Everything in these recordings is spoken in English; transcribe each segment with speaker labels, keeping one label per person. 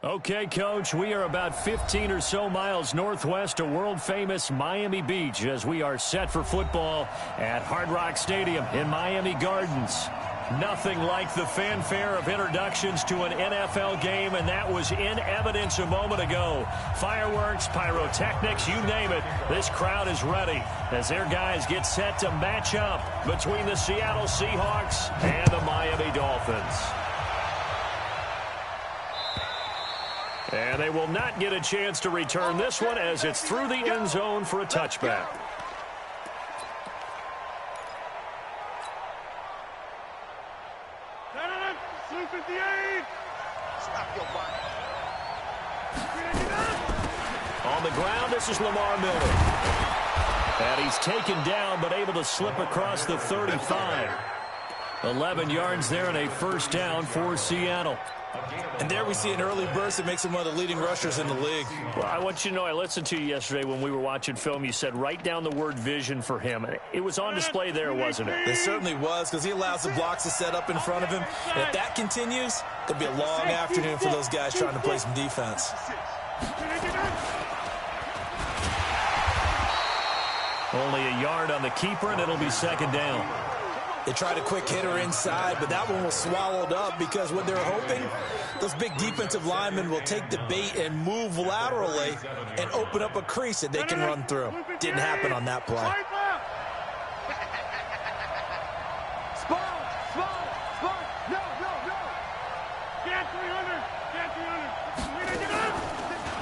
Speaker 1: Okay, Coach, we are about 15 or so miles northwest of world-famous Miami Beach as we are set for football at Hard Rock Stadium in Miami Gardens. Nothing like the fanfare of introductions to an NFL game, and that was in evidence a moment ago. Fireworks, pyrotechnics, you name it. This crowd is ready as their guys get set to match up between the Seattle Seahawks and the Miami Dolphins. And they will not get a chance to return this one as it's through the end zone for a touchback. On the ground, this is Lamar Miller. And he's taken down but able to slip across the 35. 11 yards there and a first down for Seattle.
Speaker 2: And there we see an early burst that makes him one of the leading rushers in the league.
Speaker 1: Well, I want you to know I listened to you yesterday when we were watching film. You said write down the word vision for him. It was on display there, wasn't it?
Speaker 2: It certainly was, because he allows the blocks to set up in front of him. And if that continues, it'll be a long afternoon for those guys trying to play some defense.
Speaker 1: Only a yard on the keeper, and it'll be second down.
Speaker 2: They tried a quick hitter inside, but that one was swallowed up because what they're hoping, those big defensive linemen will take the bait and move laterally and open up a crease that they can run through. Didn't happen on that play.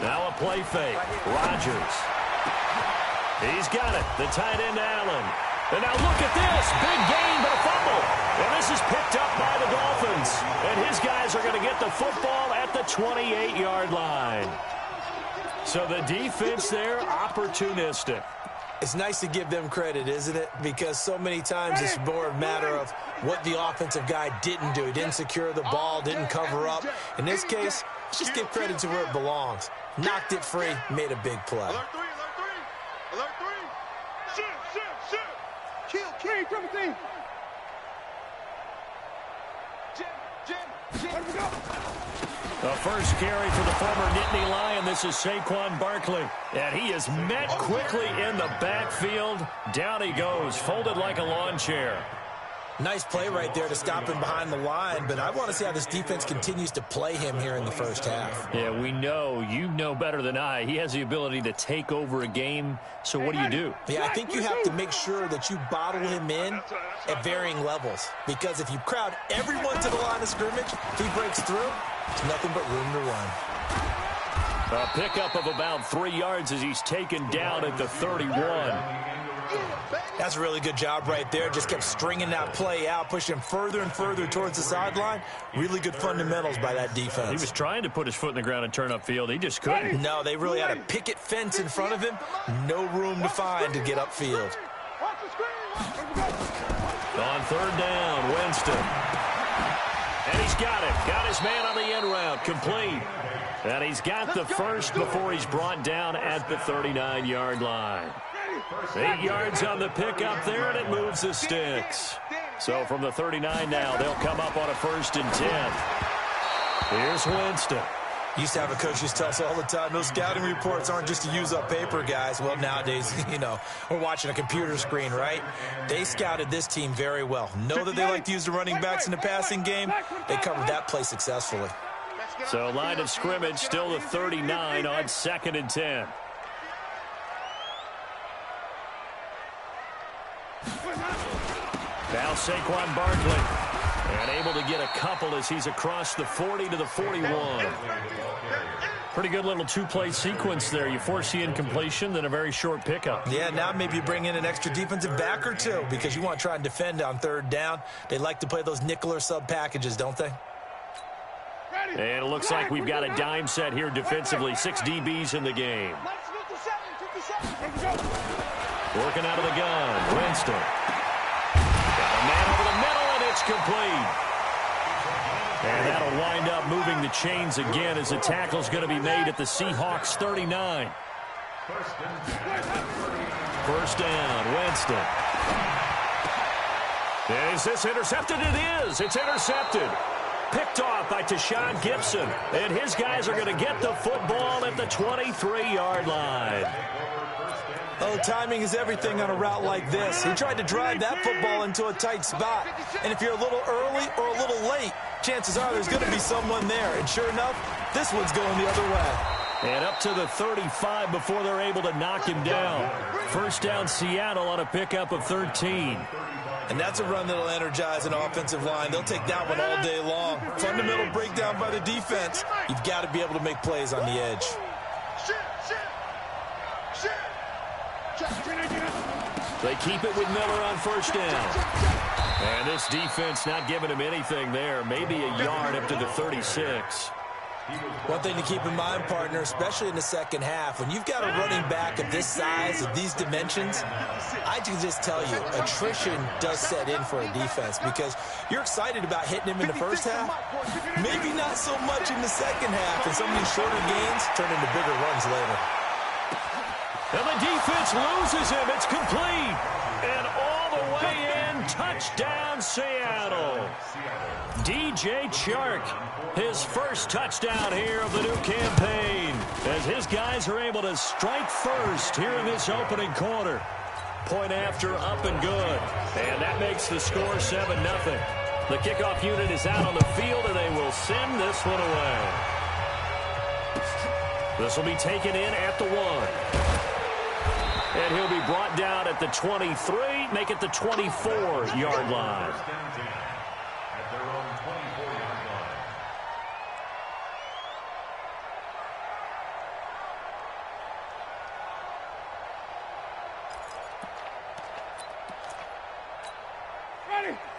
Speaker 1: Now a play fake. Rodgers. He's got it. The tight end, Allen. And now look at this. Big gain, but a fumble. And this is picked up by the Dolphins. And his guys are going to get the football at the 28-yard line. So the defense there, opportunistic.
Speaker 2: It's nice to give them credit, isn't it? Because so many times it's more a matter of what the offensive guy didn't do. He didn't secure the ball, didn't cover up. In this case, let's just give credit to where it belongs. Knocked it free, made a big play.
Speaker 3: Alert three. Shoot. Kill, triple team. Jim. Let me go.
Speaker 1: The first carry for the former Nittany Lion. This is Saquon Barkley. And he is met quickly in the backfield. Down he goes, folded like a lawn chair.
Speaker 2: Nice play right there to stop him behind the line, but I want to see how this defense continues to play him here in the first half.
Speaker 1: Yeah, we know. You know better than I. He has the ability to take over a game, so what do?
Speaker 2: Yeah, I think you have to make sure that you bottle him in at varying levels, because if you crowd everyone to the line of scrimmage, if he breaks through, it's nothing but room to run.
Speaker 1: A pickup of about 3 yards as he's taken down at the 31.
Speaker 2: That's a really good job right there. Just kept stringing that play out, pushing him further and further towards the sideline. Really good fundamentals by that defense.
Speaker 1: He was trying to put his foot in the ground and turn upfield. He just couldn't.
Speaker 2: No, they really had a picket fence in front of him. No room to find to get upfield.
Speaker 1: On third down, Winston. And he's got it. Got his man on the end route. Complete. And he's got the first before he's brought down at the 39-yard line. 8 yards on the pickup there, and it moves the sticks. So from the 39 now, they'll come up on a 1st and 10. Here's Winston.
Speaker 2: Used to have a coach who tell us all the time, those scouting reports aren't just to use up paper, guys. Well, nowadays, we're watching a computer screen, right? They scouted this team very well. Know that they like to use the running backs in the passing game. They covered that play successfully.
Speaker 1: So line of scrimmage, still the 39 on 2nd and 10. Now Saquon Barkley, and able to get a couple as he's across the 40 to the 41. Pretty good little two-play sequence there. You force the incompletion, then a very short pickup.
Speaker 2: Yeah, now maybe you bring in an extra defensive back or two because you want to try and defend on 3rd down. They like to play those nickel or sub packages, don't they?
Speaker 1: And it looks like we've got a dime set here defensively. 6 DBs in the game. Working out of the gun, Winston. Got a man over the middle, and it's complete. And that'll wind up moving the chains again as the tackle's going to be made at the Seahawks 39. First down, Winston. Is this intercepted? It is. It's intercepted. picked off by Tashawn Gibson. And his guys are going to get the football at the 23-yard line.
Speaker 2: Oh, timing is everything on a route like this. He tried to drive that football into a tight spot. And if you're a little early or a little late, chances are there's going to be someone there. And sure enough, this one's going the other way.
Speaker 1: And up to the 35 before they're able to knock him down. First down, Seattle on a pickup of 13.
Speaker 2: And that's a run that'll energize an offensive line. They'll take that one all day long. Fundamental breakdown by the defense. You've got to be able to make plays on the edge.
Speaker 1: They keep it with Miller on first down. And this defense not giving him anything there. Maybe a yard up to the 36.
Speaker 2: One thing to keep in mind, partner, especially in the second half, when you've got a running back of this size, of these dimensions, I can just tell you, attrition does set in for a defense because you're excited about hitting him in the first half, maybe not so much in the second half, and some of these shorter gains turn into bigger runs later.
Speaker 1: And the defense loses him. It's complete. And all the way in, touchdown Seattle. DJ Chark, his first touchdown here of the new campaign, as his guys are able to strike first here in this opening quarter. Point after, up and good. And that makes the score 7-0. The kickoff unit is out on the field, and they will send this one away. This will be taken in at the 1. And he'll be brought down at the 23, make it the 24-yard line.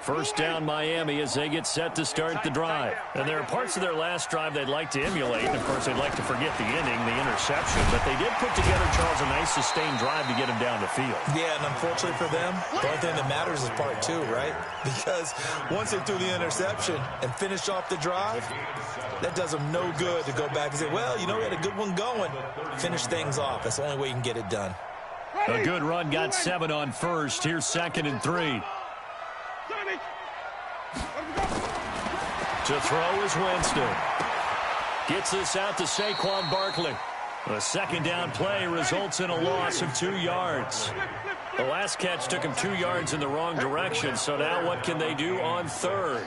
Speaker 1: First down Miami as they get set to start the drive. And there are parts of their last drive they'd like to emulate. And, of course, they'd like to forget the inning, the interception. But they did put together, Charles, a nice sustained drive to get him down the field.
Speaker 2: Yeah, and unfortunately for them, the only thing that matters is part 2, right? Because once they threw the interception and finished off the drive, that does them no good to go back and say, well, you know, we had a good one going. Finish things off. That's the only way you can get it done.
Speaker 1: A good run got 7 on first. Here's 2nd and 3. To throw is Winston. Gets this out to Saquon Barkley. The second down play results in a loss of 2 yards. The last catch took him 2 yards in the wrong direction, so now what can they do on third?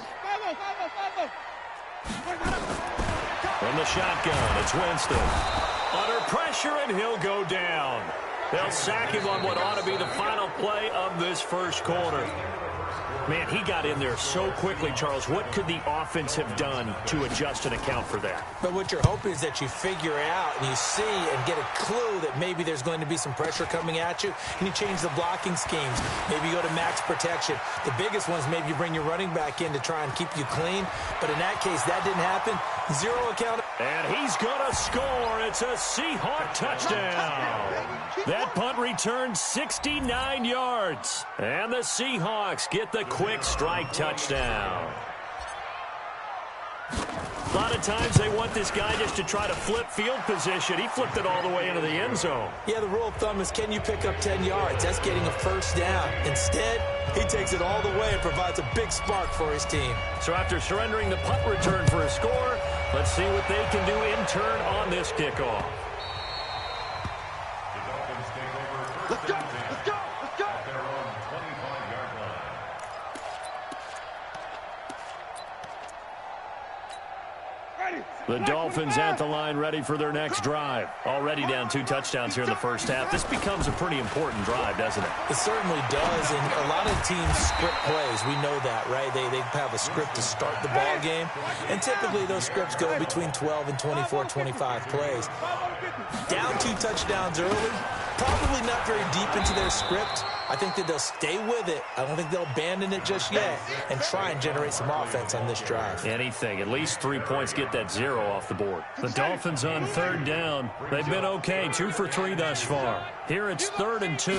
Speaker 1: From the shotgun, it's Winston. Under pressure, and he'll go down. They'll sack him on what ought to be the final play of this first quarter. Man, he got in there so quickly, Charles. What could the offense have done to adjust and account for that?
Speaker 2: But what you're hoping is that you figure out and you see and get a clue that maybe there's going to be some pressure coming at you, and you change the blocking schemes. Maybe you go to max protection. The biggest one is maybe you bring your running back in to try and keep you clean. But in that case, that didn't happen. 0 account.
Speaker 1: And he's going to score. It's a Seahawk touchdown. That punt returned 69 yards. And the Seahawks get the quick strike touchdown. A lot of times they want this guy just to try to flip field position. He flipped it all the way into the end zone.
Speaker 2: Yeah, the rule of thumb is, can you pick up 10 yards? That's getting a first down. Instead, he takes it all the way and provides a big spark for his team.
Speaker 1: So after surrendering the punt return for a score, let's see what they can do in turn on this kickoff.
Speaker 3: Let's go, let's go, let's go.
Speaker 1: The Dolphins at the line ready for their next drive. Already down 2 touchdowns here in the first half. This becomes a pretty important drive, doesn't it?
Speaker 2: It certainly does, and a lot of teams script plays. We know that, right? They have a script to start the ball game, and typically those scripts go between 12 and 24, 25 plays. Down 2 touchdowns early, probably not very deep into their script. I think that they'll stay with it. I don't think they'll abandon it just yet and try and generate some offense on this drive.
Speaker 1: Anything. At least 3 points, get that 0 off the board. The Dolphins on third down. They've been okay. 2 for 3 thus far. Here it's 3rd and 2.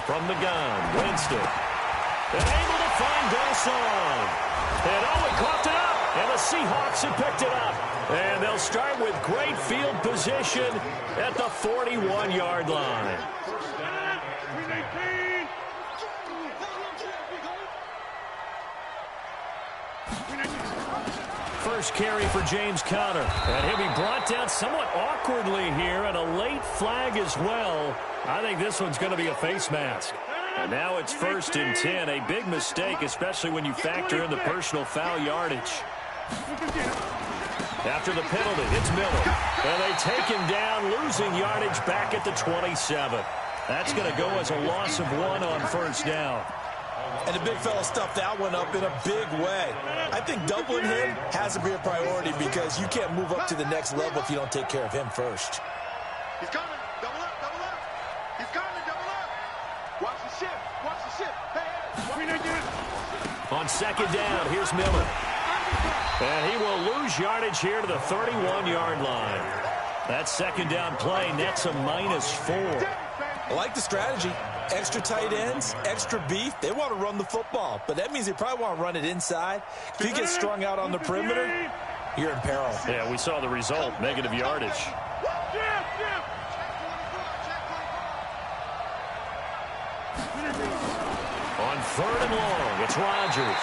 Speaker 1: From the gun, Winston. And able to find Belson. And he coughed it up. And the Seahawks have picked it up. And they'll start with great field position at the 41-yard line. First carry for James Conner. And he'll be brought down somewhat awkwardly here, and a late flag as well. I think this one's going to be a face mask. And now it's 1st and 10. A big mistake, especially when you factor in the personal foul yardage. After the penalty, it's Miller. And they take him down, losing yardage back at the 27. That's going to go as a loss of 1 on 1st down.
Speaker 2: And the big fella stuffed that one up in a big way. I think doubling him has to be a priority because you can't move up to the next level if you don't take care of him first.
Speaker 3: He's coming. Double up, double up. He's coming, double up. Watch the shift. Watch the shift. Hey.
Speaker 1: On 2nd down, here's Miller. And he will lose yardage here to the 31-yard line. That 2nd down play nets a -4.
Speaker 2: I like the strategy. Extra tight ends, extra beef. They want to run the football, but that means they probably want to run it inside. If you get strung out on the perimeter, you're in peril.
Speaker 1: Yeah, we saw the result, negative yardage. On 3rd and long, it's Rodgers.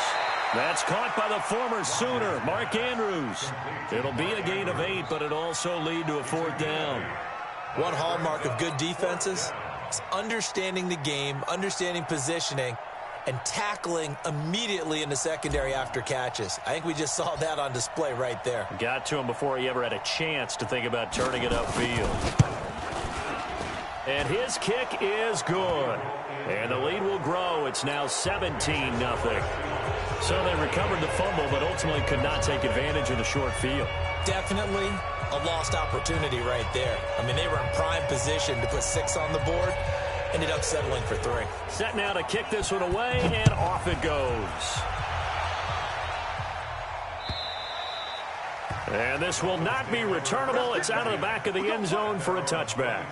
Speaker 1: That's caught by the former Sooner, Mark Andrews. It'll be a gain of 8, but it also lead to a 4th down.
Speaker 2: One hallmark of good defenses is understanding the game, understanding positioning, and tackling immediately in the secondary after catches. I think we just saw that on display right there.
Speaker 1: Got to him before he ever had a chance to think about turning it upfield. And his kick is good. And the lead will grow. It's now 17-0. So they recovered the fumble, but ultimately could not take advantage of the short field.
Speaker 2: Definitely a lost opportunity right there. I mean, they were in prime position to put 6 on the board. Ended up settling for 3.
Speaker 1: Set now to kick this one away, and off it goes. And this will not be returnable. It's out of the back of the end zone for a touchback.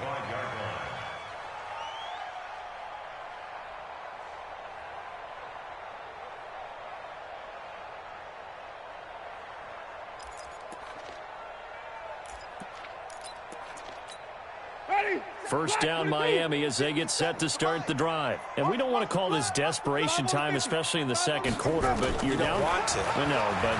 Speaker 1: First down, Miami, as they get set to start the drive. And we don't want to call this desperation time, especially in the 2nd quarter, but you're down.
Speaker 2: You don't want to.
Speaker 1: I know, but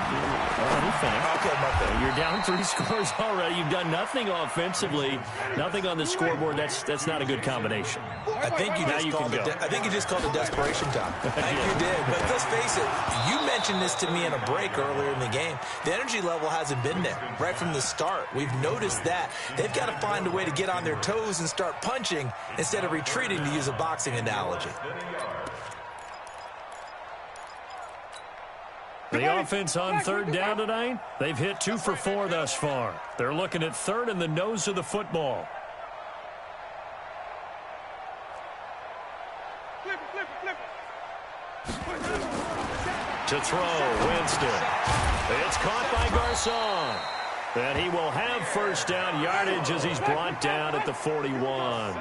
Speaker 1: let me finish.
Speaker 2: Okay, Mark.
Speaker 1: You're down 3 scores already. You've done nothing offensively, nothing on the scoreboard. That's not a good combination.
Speaker 2: I think you just called it desperation time. I think you did. But let's face it, you mentioned this to me in a break earlier in the game. The energy level hasn't been there right from the start. We've noticed that. They've got to find a way to get on their toes and start punching instead of retreating, to use a boxing analogy.
Speaker 1: The offense on 3rd down tonight, they've hit 2 for 4 thus far. They're looking at 3rd and the nose of the football. To throw, Winston. It's caught by Garcon. And he will have 1st down yardage as he's brought down at the 41.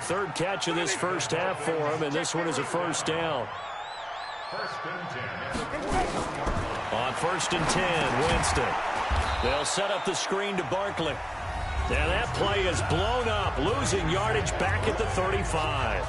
Speaker 1: 3rd catch of this 1st half for him, and this one is a 1st down. On 1st and 10, Winston. They'll set up the screen to Barkley. And that play is blown up, losing yardage back at the 35.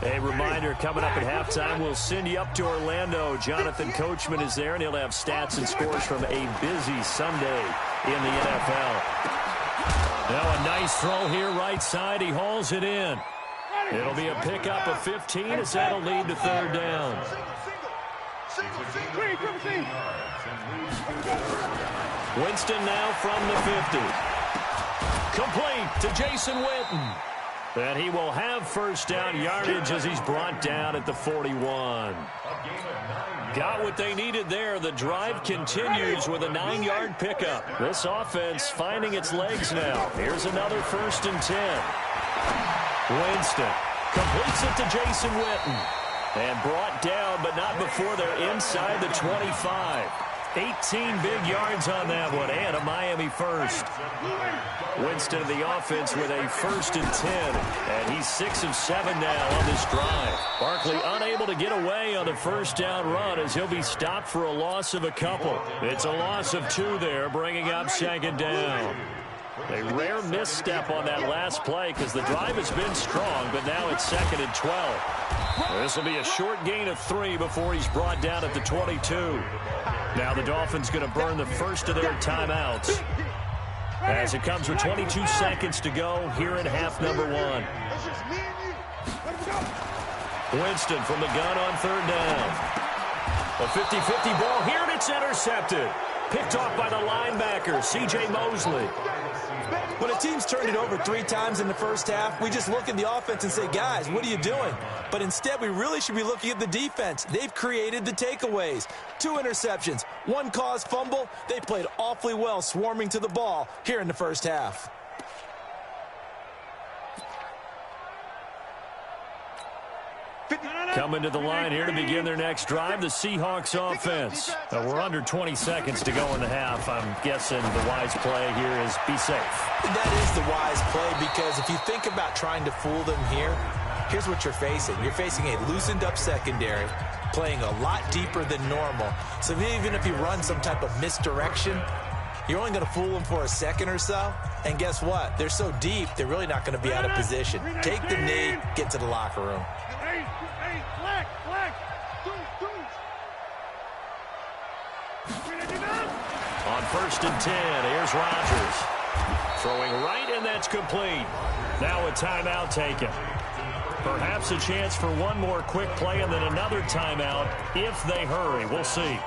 Speaker 1: A reminder, coming up at halftime, we'll send you up to Orlando. Jonathan Coachman is there, and he'll have stats and scores from a busy Sunday in the NFL. Now a nice throw here right side. He hauls it in. It'll be a pickup of 15 as that'll lead to 3rd down. Winston now from the 50. Complete to Jason Witten. And he will have 1st down yardage as he's brought down at the 41. Got what they needed there. The drive continues with a 9-yard pickup. This offense finding its legs now. Here's another 1st and 10. Winston completes it to Jason Witten. And brought down, but not before they're inside the 25. 18 big yards on that one, and a Miami 1st. Winston of the offense with a 1st and 10, and he's 6 of 7 now on this drive. Barkley unable to get away on the 1st down run as he'll be stopped for a loss of a couple. It's a loss of 2 there, bringing up 2nd down. A rare misstep on that last play because the drive has been strong, but now it's 2nd and 12. This will be a short gain of 3 before he's brought down at the 22. Now the Dolphins going to burn the first of their timeouts as it comes with 22 seconds to go here in half number 1. Winston from the gun on 3rd down. A 50-50 ball here, and it's intercepted. Picked off by the linebacker, C.J. Mosley.
Speaker 2: When a team's turned it over 3 times in the first half, we just look at the offense and say, guys, what are you doing? But instead, we really should be looking at the defense. They've created the takeaways. 2 interceptions, 1 caused fumble. They played awfully well swarming to the ball here in the first half.
Speaker 1: Coming to the line here to begin their next drive, the Seahawks offense. We're under 20 seconds to go in the half. I'm guessing the wise play here is be safe.
Speaker 2: That is the wise play because if you think about trying to fool them here, here's what you're facing. You're facing a loosened up secondary, playing a lot deeper than normal. So even if you run some type of misdirection, you're only going to fool them for a second or so. And guess what? They're so deep, they're really not going to be out of position. Take the knee, get to the locker room.
Speaker 1: On 1st and 10, here's Rodgers. Throwing right, and that's complete. Now a timeout taken. Perhaps a chance for one more quick play and then another timeout if they hurry. We'll see.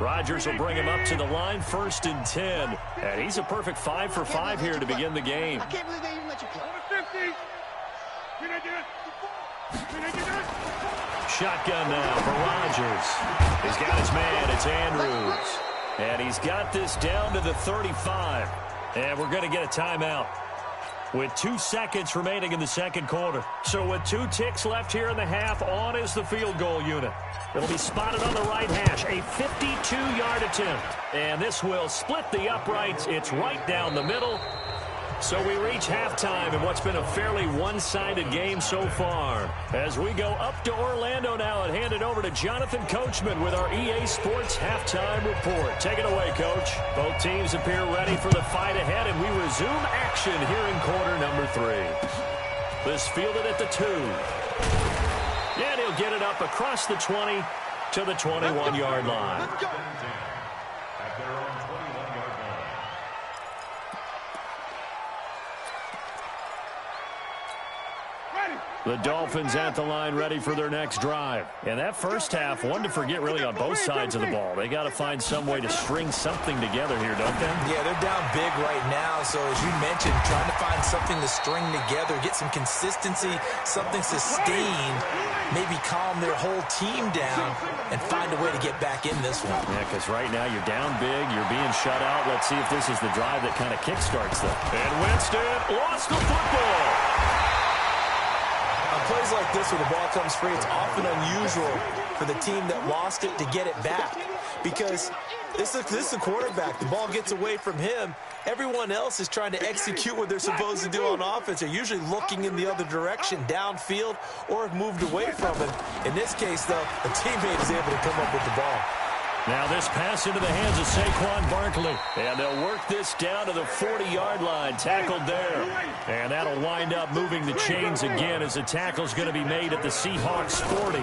Speaker 1: Rodgers will bring him up to the line, 1st and 10. And he's a perfect 5 for 5 here to begin the game.
Speaker 3: I can't believe they even let you play.
Speaker 1: Shotgun now for Rodgers. He's got his man. It's Andrews. And he's got this down to the 35. And we're going to get a timeout with 2 seconds remaining in the second quarter. So with 2 ticks left here in the half, on is the field goal unit. It'll be spotted on the right hash, a 52-yard attempt. And this will split the uprights. It's right down the middle. So we reach halftime in what's been a fairly one-sided game so far. As we go up to Orlando now and hand it over to Jonathan Coachman with our EA Sports Halftime Report. Take it away, Coach. Both teams appear ready for the fight ahead, and we resume action here in quarter number 3. This fielded at the 2. And he'll get it up across the 20 to the 21-yard line. The Dolphins at the line ready for their next drive. And that first half, one to forget really on both sides of the ball. They got to find some way to string something together here, don't they?
Speaker 2: Yeah, they're down big right now. So as you mentioned, trying to find something to string together, get some consistency, something sustained, maybe calm their whole team down and find a way to get back in this one.
Speaker 1: Yeah, because right now you're down big, you're being shut out. Let's see if this is the drive that kind of kickstarts them. And Winston lost the football.
Speaker 2: Plays like this where the ball comes free, it's often unusual for the team that lost it to get it back because this is a quarterback. The ball gets away from him. Everyone else is trying to execute what they're supposed to do on offense. They're usually looking in the other direction, downfield, or have moved away from him. In this case, though, a teammate is able to come up with the ball.
Speaker 1: Now this pass into the hands of Saquon Barkley. And they'll work this down to the 40-yard line. Tackled there. And that'll wind up moving the chains again as the tackle's going to be made at the Seahawks 40.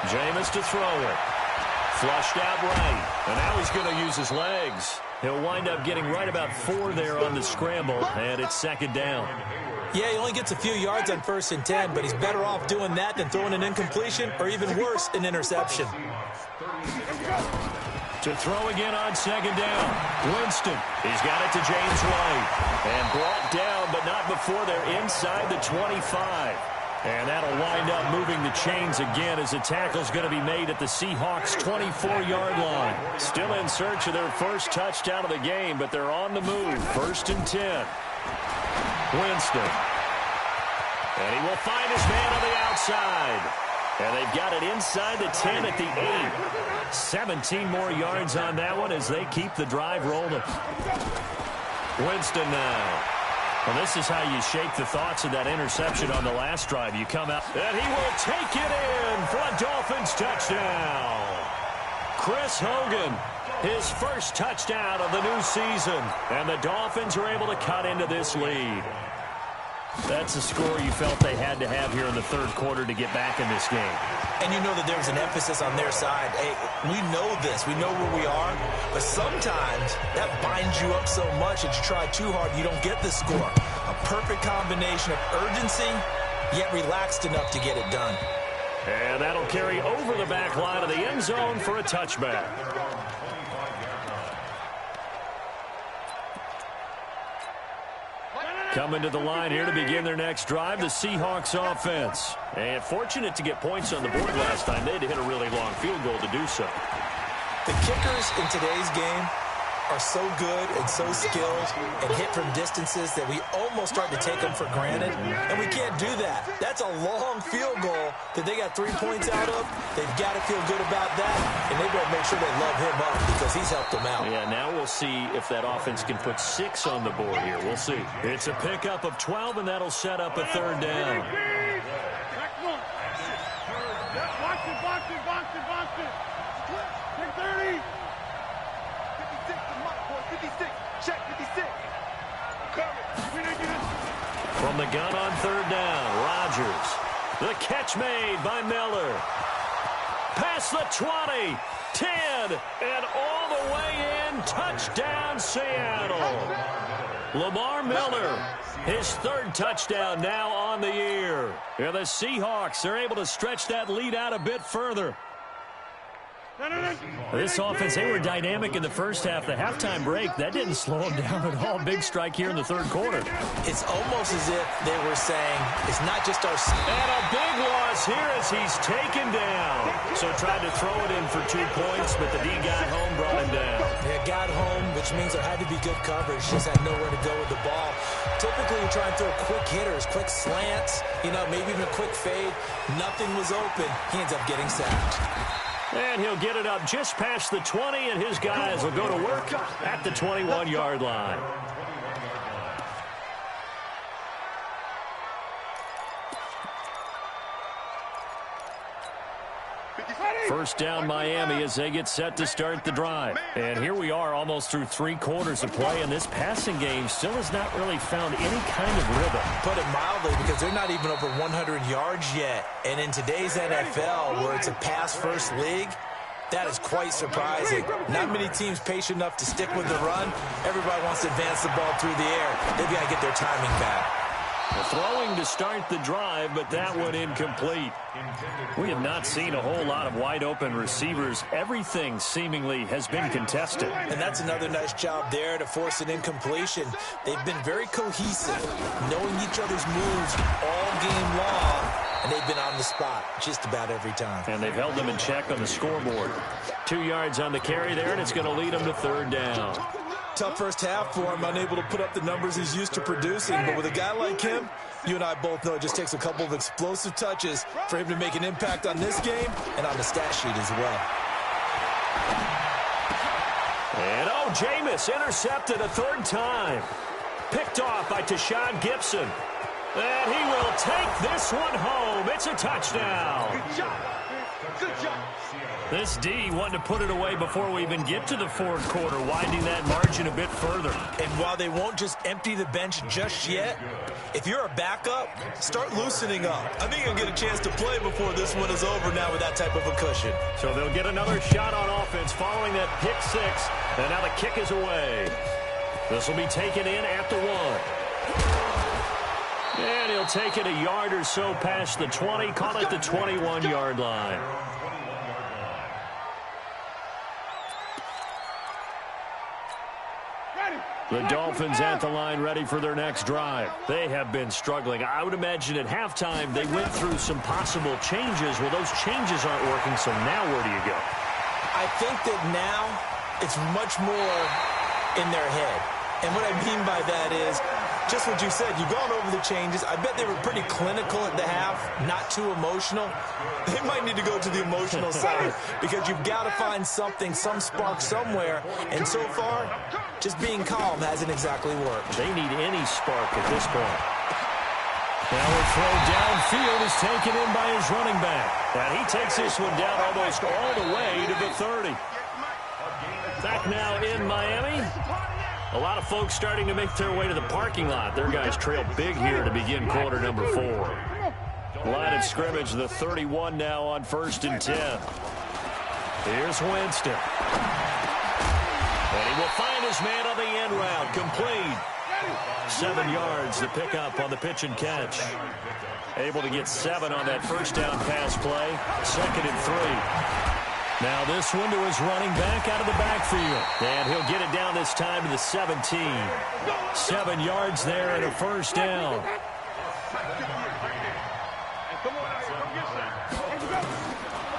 Speaker 1: Jameis to throw it. Flushed out right. And now he's going to use his legs. He'll wind up getting right about 4 there on the scramble. And it's 2nd down.
Speaker 2: Yeah, he only gets a few yards on 1st and 10, but he's better off doing that than throwing an incompletion or even worse, an interception.
Speaker 1: To throw again on 2nd down. Winston. He's got it to James White. And brought down, but not before they're inside the 25. And that'll wind up moving the chains again as the tackle's going to be made at the Seahawks 24-yard line. Still in search of their first touchdown of the game, but they're on the move. 1st and 10. Winston. And he will find his man on the outside. And they've got it inside the 10 at the 8. 17 more yards on that one as they keep the drive rolling. Winston now. Well, this is how you shake the thoughts of that interception on the last drive. You come out, and he will take it in for a Dolphins touchdown. Chris Hogan, his first touchdown of the new season, and the Dolphins are able to cut into this lead. That's a score you felt they had to have here in the third quarter to get back in this game.
Speaker 2: And you know that there was an emphasis on their side. Hey, we know this. We know where we are. But sometimes that binds you up so much that you try too hard and you don't get the score. A perfect combination of urgency, yet relaxed enough to get it done.
Speaker 1: And that'll carry over the back line of the end zone for a touchback. Coming to the line here to begin their next drive, the Seahawks offense. And fortunate to get points on the board last time. They had to hit a really long field goal to do so.
Speaker 2: The kickers in today's game are so good and so skilled and hit from distances that we almost start to take them for granted, and we can't do that. That's a long field goal that they got 3 points out of. They've got to feel good about that, and they better make sure they love him up because he's helped them out.
Speaker 1: Yeah, now we'll see if that offense can put 6 on the board here. We'll see. It's a pickup of 12, and that'll set up a third down.
Speaker 3: Box it. Take 30. 56, check 56.
Speaker 1: From the gun on third down, Rodgers. The catch made by Miller. Past the 20, 10, and all the way in. Touchdown, Seattle. Lamar Miller, his third touchdown now on the year. And the Seahawks are able to stretch that lead out a bit further. This offense, they were dynamic in the first half. The halftime break, that didn't slow them down at all. Big strike here in the third quarter.
Speaker 2: It's almost as if they were saying, it's not just our...
Speaker 1: And a big loss here as he's taken down. So tried to throw it in for 2 points, but the D got home, brought him down.
Speaker 2: Yeah, got home, which means there had to be good coverage. Just had nowhere to go with the ball. Typically, you try and throw quick hitters, quick slants, maybe even a quick fade. Nothing was open. He ends up getting sacked.
Speaker 1: And he'll get it up just past the 20, and his guys will go to work at the 21-yard line. First down, Miami, as they get set to start the drive. And here we are almost through 3 quarters of play, and this passing game still has not really found any kind of rhythm.
Speaker 2: Put it mildly, because they're not even over 100 yards yet. And in today's NFL, where it's a pass-first league, that is quite surprising. Not many teams patient enough to stick with the run. Everybody wants to advance the ball through the air. They've got to get their timing back.
Speaker 1: Throwing to start the drive, but that one incomplete. We have not seen a whole lot of wide-open receivers. Everything seemingly has been contested.
Speaker 2: And that's another nice job there to force an incompletion. They've been very cohesive, knowing each other's moves all game long, and they've been on the spot just about every time.
Speaker 1: And they've held them in check on the scoreboard. 2 yards on the carry there, and it's going to lead them to third down.
Speaker 2: Tough first half for him, unable to put up the numbers he's used to producing. But with a guy like him, you and I both know it just takes a couple of explosive touches for him to make an impact on this game and on the stat sheet as well.
Speaker 1: And Jameis intercepted a third time. Picked off by Tashawn Gibson. And he will take this one home. It's a touchdown.
Speaker 3: Good job. Good job.
Speaker 1: This D wanted to put it away before we even get to the fourth quarter, widening that margin a bit further.
Speaker 2: And while they won't just empty the bench just yet, if you're a backup, start loosening up. I think you'll get a chance to play before this one is over now with that type of a cushion.
Speaker 1: So they'll get another shot on offense following that pick 6, and now the kick is away. This will be taken in at the 1. And he'll take it a yard or so past the 20, call it the 21-yard line. The Dolphins at the line ready for their next drive. They have been struggling. I would imagine at halftime they went through some possible changes. Well, those changes aren't working, so now where do you go?
Speaker 2: I think that now it's much more in their head. And what I mean by that is just what you said. You've gone over the changes. I bet they were pretty clinical at the half, not too emotional. They might need to go to the emotional side because you've got to find something, some spark somewhere. And so far, just being calm hasn't exactly worked.
Speaker 1: They need any spark at this point. Now a throw downfield is taken in by his running back. And he takes this one down almost all the way to the 30. Back now in Miami. A lot of folks starting to make their way to the parking lot. Their guys trail big here to begin quarter number 4. Line of scrimmage, the 31 now on 1st and 10. Here's Winston. And he will find his man on the end route. Complete. 7 yards to pick up on the pitch and catch. Able to get 7 on that first down pass play. 2nd and 3. Now this one to his running back out of the backfield. And he'll get it down this time to the 17. 7 yards there and a first down.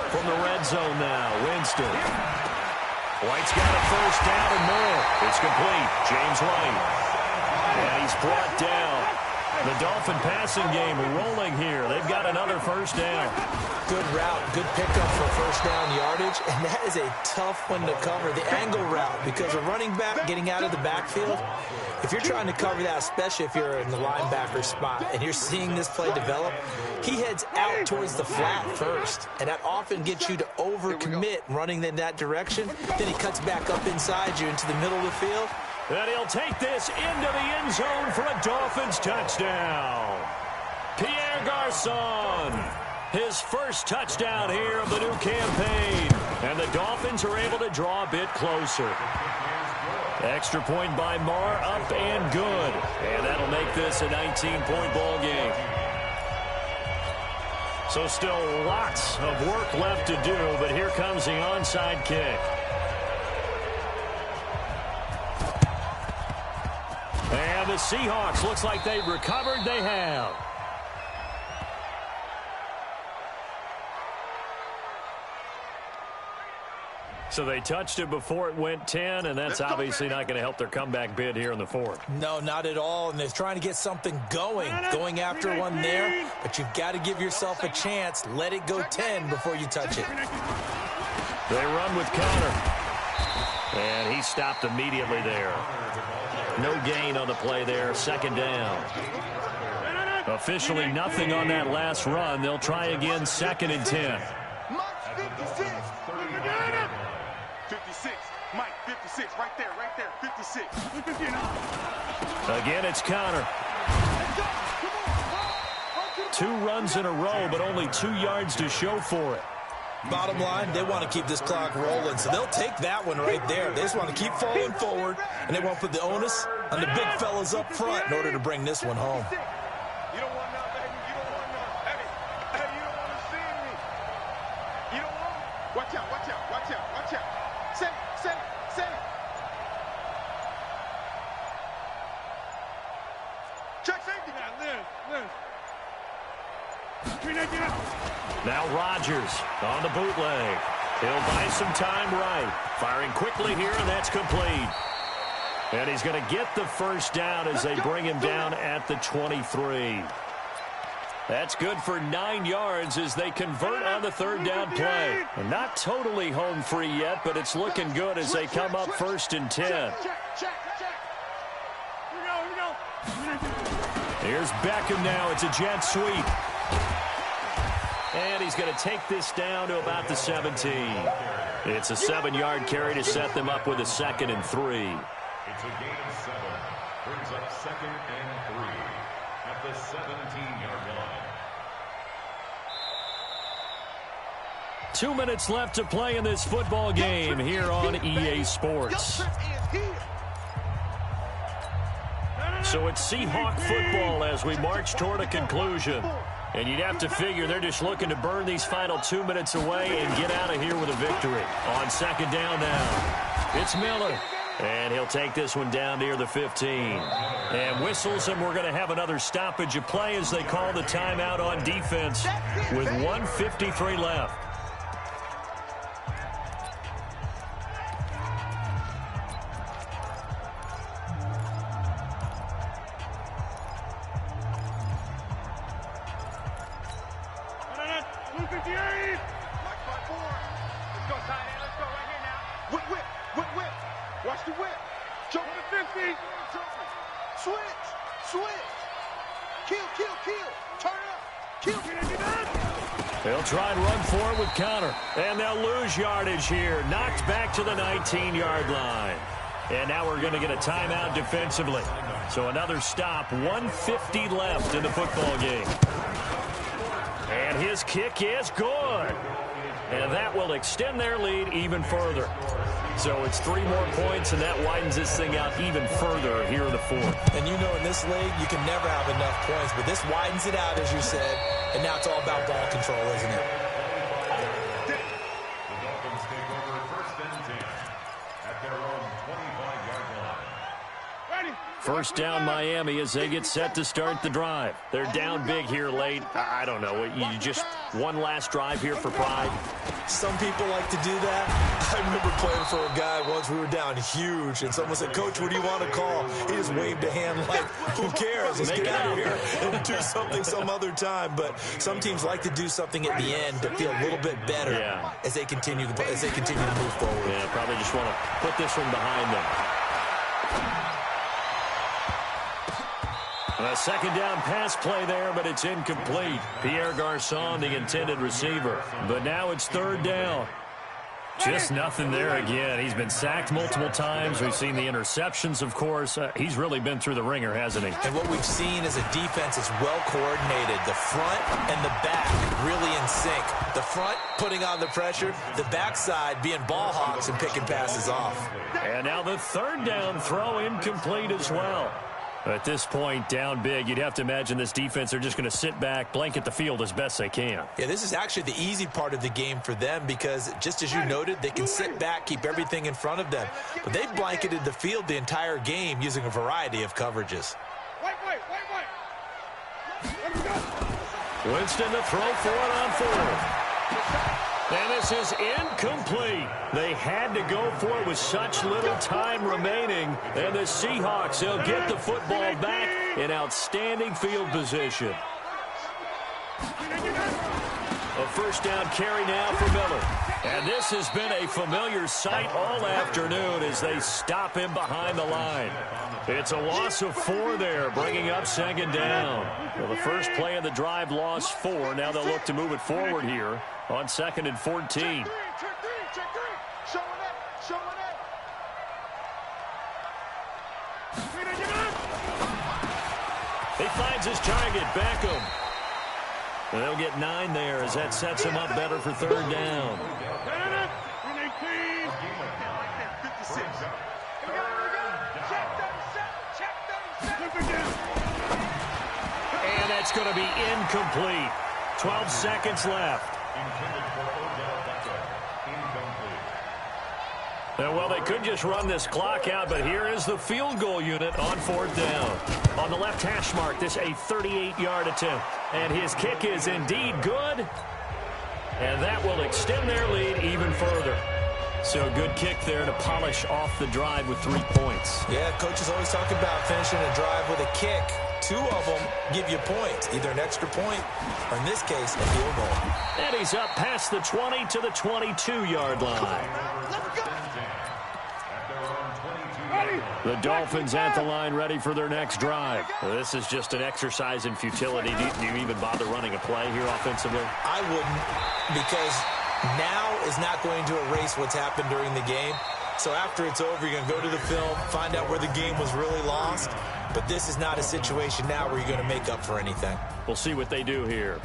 Speaker 1: From the red zone now, Winston. White's got a first down and more. It's complete. James White. And he's brought down. The Dolphin passing game rolling here. They've got another first down.
Speaker 2: Good route, good pickup for first down yardage, and that is a tough one to cover, the angle route, because a running back getting out of the backfield, if you're trying to cover that, especially if you're in the linebacker spot and you're seeing this play develop, he heads out towards the flat first, and that often gets you to overcommit running in that direction. Then he cuts back up inside you into the middle of the field.
Speaker 1: And he'll take this into the end zone for a Dolphins touchdown. Pierre Garçon, his first touchdown here of the new campaign. And the Dolphins are able to draw a bit closer. Extra point by Marr, up and good. And that'll make this a 19-point ball game. So still lots of work left to do, but here comes the onside kick. And the Seahawks, looks like they've recovered. They have. So they touched it before it went 10, and that's obviously not going to help their comeback bid here in the 4th.
Speaker 2: No, not at all, and they're trying to get something going after one there, but you've got to give yourself a chance. Let it go 10 before you touch it.
Speaker 1: They run with Connor, and he stopped immediately there. No gain on the play there, 2nd down. Officially nothing on that last run. They'll try again, 2nd and 10.
Speaker 3: 56, Mike, 56, right there, 56.
Speaker 1: Again, it's Connor. 2 runs in a row, but only 2 yards to show for it.
Speaker 2: Bottom line, they want to keep this clock rolling, so they'll take that one right there. They just want to keep falling forward, and they want to put the onus on the big fellas up front in order to bring this one home.
Speaker 3: You don't want none, baby. You don't want none. Hey, you don't want to see me. You don't want me. Watch out, watch out, watch out, watch out. Say it. Check safety now, Liz.
Speaker 1: Now Rodgers on the bootleg. He'll buy some time right. Firing quickly here, and that's complete. And he's going to get the first down as they bring him down at the 23. That's good for 9 yards as they convert on the 3rd down play. And not totally home free yet, but it's looking good as they come up 1st and 10.
Speaker 3: Here we go.
Speaker 1: Here's Beckham now. It's a jet sweep. And he's going to take this down to about the 17. It's a 7-yard carry to set them up with a 2nd and 3.
Speaker 4: It's a gain of 7. Brings up 2nd and 3 at the 17-yard line.
Speaker 1: 2 minutes left to play in this football game here on EA Sports. So it's Seahawk football as we march toward a conclusion. And you'd have to figure they're just looking to burn these final 2 minutes away and get out of here with a victory. On 2nd down now, it's Miller. And he'll take this one down near the 15. And whistles, and we're going to have another stoppage of play as they call the timeout on defense with 1:53 left.
Speaker 3: 258. Like my board. Let's go, tight end. Let's go right here now. Whip, whip, whip, whip. Watch the whip. Jump to 50. Switch, switch. Kill, kill, kill. Turn up. Kill.
Speaker 1: They'll try and run forward with counter. And they'll lose yardage here. Knocked back to the 19-yard line. And now we're going to get a timeout defensively. So another stop. 1:50 left in the football game. And his kick is good. And that will extend their lead even further. So it's 3 more points, and that widens this thing out even further here in the fourth.
Speaker 2: And you know in this league, you can never have enough points, but this widens it out, as you said, and now it's all about ball control, isn't it?
Speaker 4: The Dolphins take over 1st and 10 at their own 25-yard line.
Speaker 3: Ready.
Speaker 1: First down Miami as they get set to start the drive. They're down big here late. I don't know. You just one last drive here for pride.
Speaker 2: Some people like to do that. I remember playing for a guy once. We were down huge, and someone said, "Coach, what do you want to call?" He just waved a hand like, "Who cares? Let's get out of here and do something some other time." But some teams like to do something at the end to feel a little bit better as they continue to move forward.
Speaker 1: Yeah, probably just want to put this one behind them. A second down pass play there, but it's incomplete. Pierre Garçon, the intended receiver. But now it's 3rd down. Just nothing there again. He's been sacked multiple times. We've seen the interceptions, of course. He's really been through the ringer, hasn't he?
Speaker 2: And what we've seen is a defense that's well coordinated. The front and the back really in sync. The front putting on the pressure, the backside being ball hawks and picking passes off.
Speaker 1: And now the 3rd down throw incomplete as well. At this point, down big, you'd have to imagine this defense are just going to sit back, blanket the field as best they can.
Speaker 2: Yeah, this is actually the easy part of the game for them because, just as you noted, they can sit back, keep everything in front of them. But they've blanketed the field the entire game using a variety of coverages.
Speaker 3: Wait.
Speaker 1: Winston to throw for it on 4th. And this is incomplete. They had to go for it with such little time remaining. And the Seahawks, they'll get the football back in outstanding field position. A first down carry now for Miller. And this has been a familiar sight all afternoon as they stop him behind the line. It's a loss of 4 there, bringing up 2nd down. Well, the first play of the drive lost 4. Now they'll look to move it forward here on 2nd and 14.
Speaker 3: Check three. Showing up.
Speaker 1: He finds his target, Beckham. And they'll get 9 there as that sets him up better for 3rd down. And that's going to be incomplete. 12 seconds left. Well, they could just run this clock out, but here is the field goal unit on 4th down. On the left hash mark, this a 38-yard attempt. And his kick is indeed good. And that will extend their lead even further. So a good kick there to polish off the drive with 3 points.
Speaker 2: Yeah, coaches always talk about finishing a drive with a kick. 2 of them give you points, either an extra point or, in this case, a field goal.
Speaker 1: And he's up past the 20 to the 22-yard line. The Dolphins at the line ready for their next drive. Well, this is just an exercise in futility. Do you even bother running a play here offensively?
Speaker 2: I wouldn't, because now is not going to erase what's happened during the game. So after it's over, you're going to go to the film, find out where the game was really lost. But this is not a situation now where you're going to make up for anything.
Speaker 1: We'll see what they do here.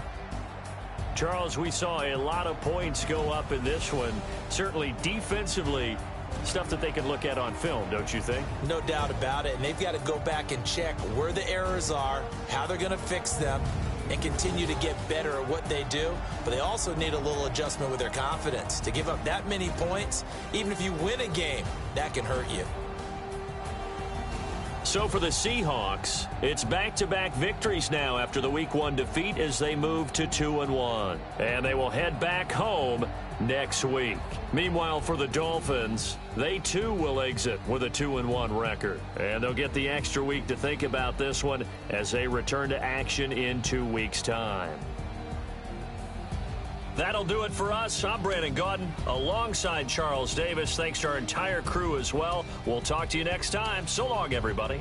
Speaker 1: Charles, we saw a lot of points go up in this one. Certainly defensively, stuff that they can look at on film, don't you think?
Speaker 2: No doubt about it. And they've got to go back and check where the errors are, how they're going to fix them, and continue to get better at what they do. But they also need a little adjustment with their confidence. To give up that many points, even if you win a game, that can hurt you.
Speaker 1: So for the Seahawks, it's back-to-back victories now after the Week 1 defeat as they move to 2-1. And they will head back home next week. Meanwhile, for the Dolphins, they too will exit with a 2-1 record. And they'll get the extra week to think about this one as they return to action in 2 weeks' time. That'll do it for us. I'm Brandon Gaudin alongside Charles Davis. Thanks to our entire crew as well. We'll talk to you next time. So long, everybody.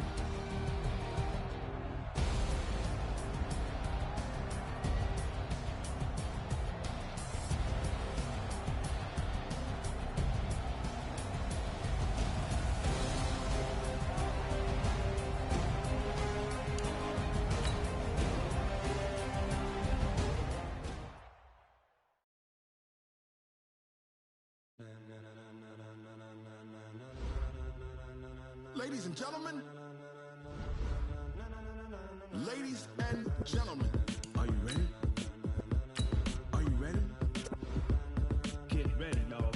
Speaker 5: Ladies and gentlemen, ladies and gentlemen, are you ready? Are you ready? Get ready, dog.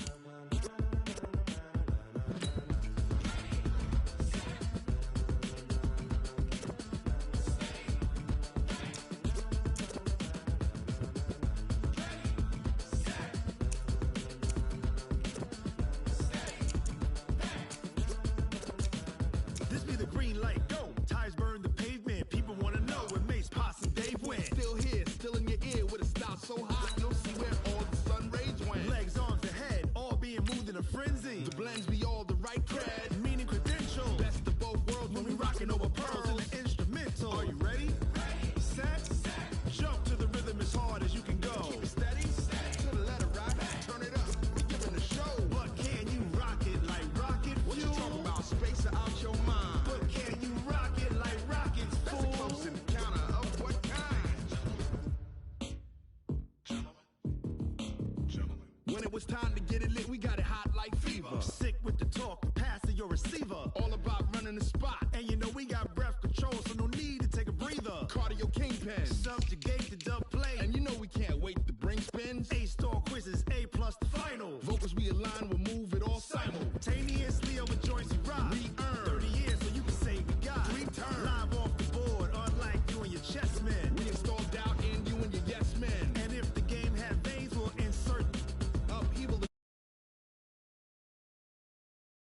Speaker 5: This be the green light, go. Tires burn the pavement. People want to know where Mace, Posse, and Dave went. Still here, still in your ear with a style so hot, you'll see where all the sun rays went. Legs, arms, the head, all being moved in a frenzy. The blends be all the right cred, meaning credentials. Best of both worlds when we rocking over pearls in the instrumental. Are you ready? Ready. Set. Jump to the rhythm as hard as you can go. Keep it steady. To the letter right. Turn it up. Giving the show. But can you rock it like rocket fuel? What you talking about? Space or out your mind? But can you rock it like rockets, fool? That's a close encounter of what kind? Gentlemen. When it was time to get it lit, we got it hot like fever. Sick with the talk, pass to your receiver. All about running the spot. And you know we got breath control, so no need to take a breather. Cardio kingpin, subjugate the dub play. And you know